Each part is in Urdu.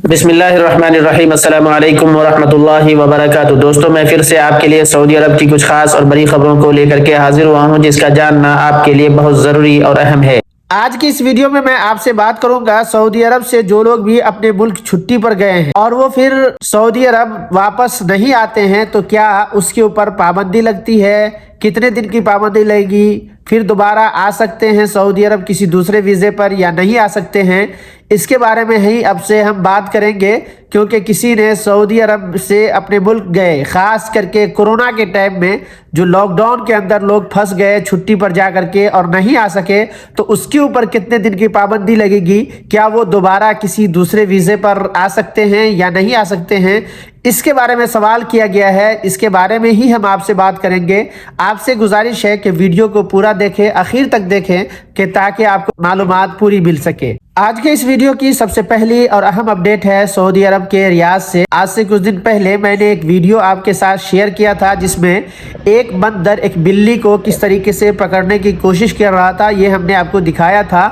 بسم اللہ الرحمن الرحیم، السلام علیکم ورحمۃ اللہ وبرکاتہ۔ دوستوں، میں پھر سے آپ کے لیے سعودی عرب کی کچھ خاص اور بڑی خبروں کو لے کر کے حاضر ہوا ہوں، جس کا جاننا آپ کے لیے بہت ضروری اور اہم ہے۔ آج کی اس ویڈیو میں آپ سے بات کروں گا سعودی عرب سے جو لوگ بھی اپنے ملک چھٹی پر گئے ہیں اور وہ پھر سعودی عرب واپس نہیں آتے ہیں تو کیا اس کے اوپر پابندی لگتی ہے، کتنے دن کی پابندی لگے گی، پھر دوبارہ آ سکتے ہیں سعودی عرب کسی دوسرے ویزے پر یا نہیں آ سکتے ہیں، اس کے بارے میں ہی اب سے ہم بات کریں گے۔ کیونکہ کسی نے سعودی عرب سے اپنے ملک گئے، خاص کر کے کورونا کے ٹائم میں جو لاک ڈاؤن کے اندر لوگ پھنس گئے چھٹی پر جا کر کے اور نہیں آ سکے، تو اس کے اوپر کتنے دن کی پابندی لگے گی، کیا وہ دوبارہ کسی دوسرے ویزے پر آ سکتے ہیں یا نہیں آ سکتے ہیں، اس کے بارے میں سوال کیا گیا ہے۔ اس کے بارے میں ہی ہم آپ سے بات کریں گے۔ آپ سے گزارش ہے کہ ویڈیو کو پورا دیکھیں، آخر تک دیکھیں کہ تاکہ آپ کو معلومات پوری مل سکے۔ آج کے اس ویڈیو کی سب سے پہلی اور اہم اپڈیٹ ہے سعودی عرب کے ریاض سے۔ آج سے کچھ دن پہلے میں نے ایک ویڈیو آپ کے ساتھ شیئر کیا تھا جس میں ایک بندر ایک بلی کو کس طریقے سے پکڑنے کی کوشش کر رہا تھا، یہ ہم نے آپ کو دکھایا تھا،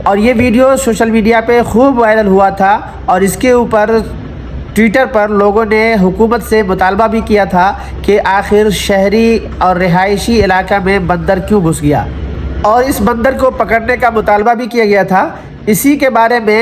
اور یہ ویڈیو سوشل میڈیا پہ خوب وائرل ہوا تھا، اور اس کے اوپر ٹویٹر پر لوگوں نے حکومت سے مطالبہ بھی کیا تھا کہ آخر شہری اور رہائشی علاقہ میں بندر کیوں گھس گیا، اور اس بندر کو پکڑنے کا مطالبہ بھی کیا گیا تھا۔ اسی کے بارے میں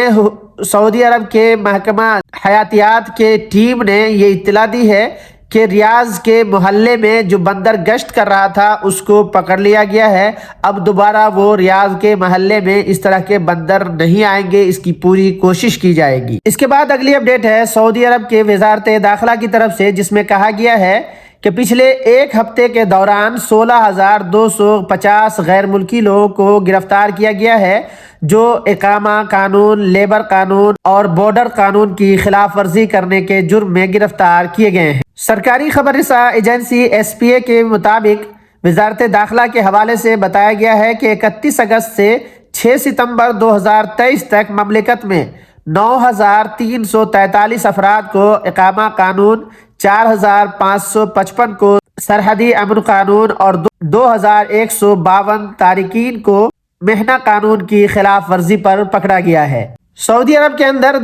سعودی عرب کے محکمہ حیاتیات کے ٹیم نے یہ اطلاع دی ہے کہ ریاض کے محلے میں جو بندر گشت کر رہا تھا اس کو پکڑ لیا گیا ہے۔ اب دوبارہ وہ ریاض کے محلے میں اس طرح کے بندر نہیں آئیں گے، اس کی پوری کوشش کی جائے گی۔ اس کے بعد اگلی اپڈیٹ ہے سعودی عرب کے وزارت داخلہ کی طرف سے، جس میں کہا گیا ہے کہ پچھلے ایک ہفتے کے دوران 16,250 غیر ملکی لوگوں کو گرفتار کیا گیا ہے جو اقامہ قانون، لیبر قانون اور بارڈر قانون کی خلاف ورزی کرنے کے جرم میں گرفتار کیے گئے ہیں۔ سرکاری خبر رساں ایجنسی SPA کے مطابق وزارت داخلہ کے حوالے سے بتایا گیا ہے کہ 31 اگست سے 6 ستمبر 2023 تک مملکت میں 9,343 افراد کو اقامہ قانون، 4,555 کو سرحدی امن قانون اور 2,152 تارکین کو مہنہ قانون کی خلاف ورزی پر پکڑا گیا ہے۔ سعودی عرب کے اندر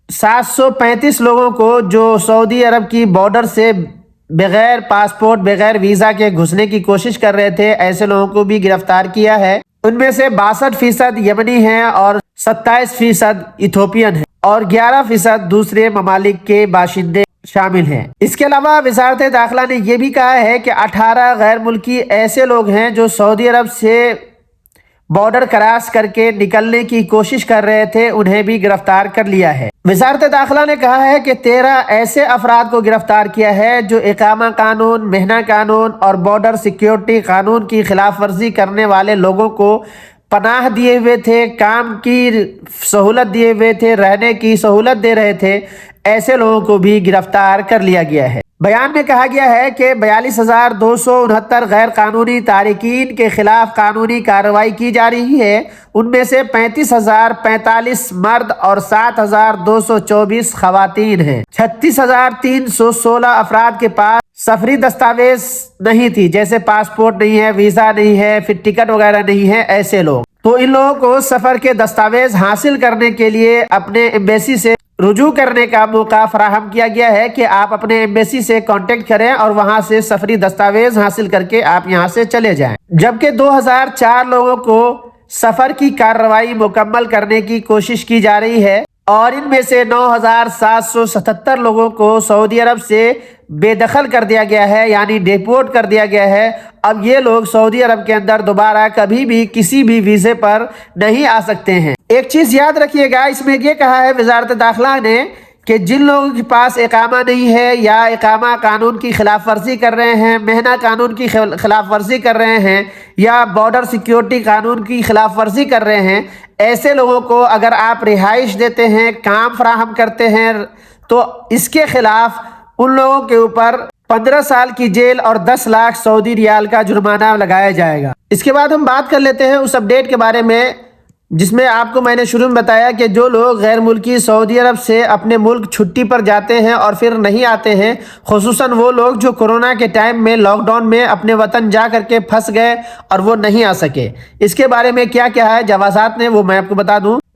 735 لوگوں کو جو سعودی عرب کی بارڈر سے بغیر پاسپورٹ، بغیر ویزا کے گھسنے کی کوشش کر رہے تھے، ایسے لوگوں کو بھی گرفتار کیا ہے۔ ان میں سے 62% یمنی ہیں اور 27% ایتھوپین ہیں اور 11% دوسرے ممالک کے باشندے شامل ہیں۔ اس کے علاوہ وزارت داخلہ نے یہ بھی کہا ہے کہ 18 غیر ملکی ایسے لوگ ہیں جو سعودی عرب سے بارڈر کراس کر کے نکلنے کی کوشش کر رہے تھے، انہیں بھی گرفتار کر لیا ہے۔ وزارت داخلہ نے کہا ہے کہ 13 ایسے افراد کو گرفتار کیا ہے جو اقامہ قانون، مہنہ قانون اور بارڈر سیکیورٹی قانون کی خلاف ورزی کرنے والے لوگوں کو پناہ دیے ہوئے تھے، کام کی سہولت دیے ہوئے تھے، رہنے کی سہولت دے رہے تھے، ایسے لوگوں کو بھی گرفتار کر لیا گیا ہے۔ بیان میں کہا گیا ہے کہ 42,269 غیر قانونی تارکین کے خلاف قانونی کارروائی کی جا رہی ہے۔ ان میں سے 35,045 مرد اور 7,224 خواتین ہیں۔ 36,316 افراد کے پاس سفری دستاویز نہیں تھی، جیسے پاسپورٹ نہیں ہے، ویزا نہیں ہے، پھر ٹکٹ وغیرہ نہیں ہے، ایسے لوگ۔ تو ان لوگوں کو سفر کے دستاویز حاصل کرنے کے لیے اپنے ایمبیسی سے رجوع کرنے کا موقع فراہم کیا گیا ہے کہ آپ اپنے ایمبیسی سے کانٹیکٹ کریں اور وہاں سے سفری دستاویز حاصل کر کے آپ یہاں سے چلے جائیں۔ جبکہ 2004 لوگوں کو سفر کی کارروائی مکمل کرنے کی کوشش کی جا رہی ہے، اور ان میں سے 9,777 لوگوں کو سعودی عرب سے بے دخل کر دیا گیا ہے، یعنی ڈیپورٹ کر دیا گیا ہے۔ اب یہ لوگ سعودی عرب کے اندر دوبارہ کبھی بھی کسی بھی ویزے پر نہیں آ سکتے ہیں۔ ایک چیز یاد رکھیے گا، اس میں یہ کہا ہے وزارت داخلہ نے کہ جن لوگوں کے پاس اقامہ نہیں ہے یا اقامہ قانون کی خلاف ورزی کر رہے ہیں، مہنہ قانون کی خلاف ورزی کر رہے ہیں یا بارڈر سیکیورٹی قانون کی خلاف ورزی کر رہے ہیں، ایسے لوگوں کو اگر آپ رہائش دیتے ہیں، کام فراہم کرتے ہیں، تو اس کے خلاف ان لوگوں کے اوپر 15 سال کی جیل اور 10 لاکھ سعودی ریال کا جرمانہ لگایا جائے گا۔ اس کے بعد ہم بات کر لیتے ہیں اس اپڈیٹ کے بارے میں جس میں آپ کو میں نے شروع میں بتایا کہ جو لوگ غیر ملکی سعودی عرب سے اپنے ملک چھٹی پر جاتے ہیں اور پھر نہیں آتے ہیں، خصوصاً وہ لوگ جو کورونا کے ٹائم میں لاک ڈاؤن میں اپنے وطن جا کر کے پھنس گئے اور وہ نہیں آ سکے، اس کے بارے میں کیا کیا ہے جوازات نے وہ میں آپ کو بتا دوں۔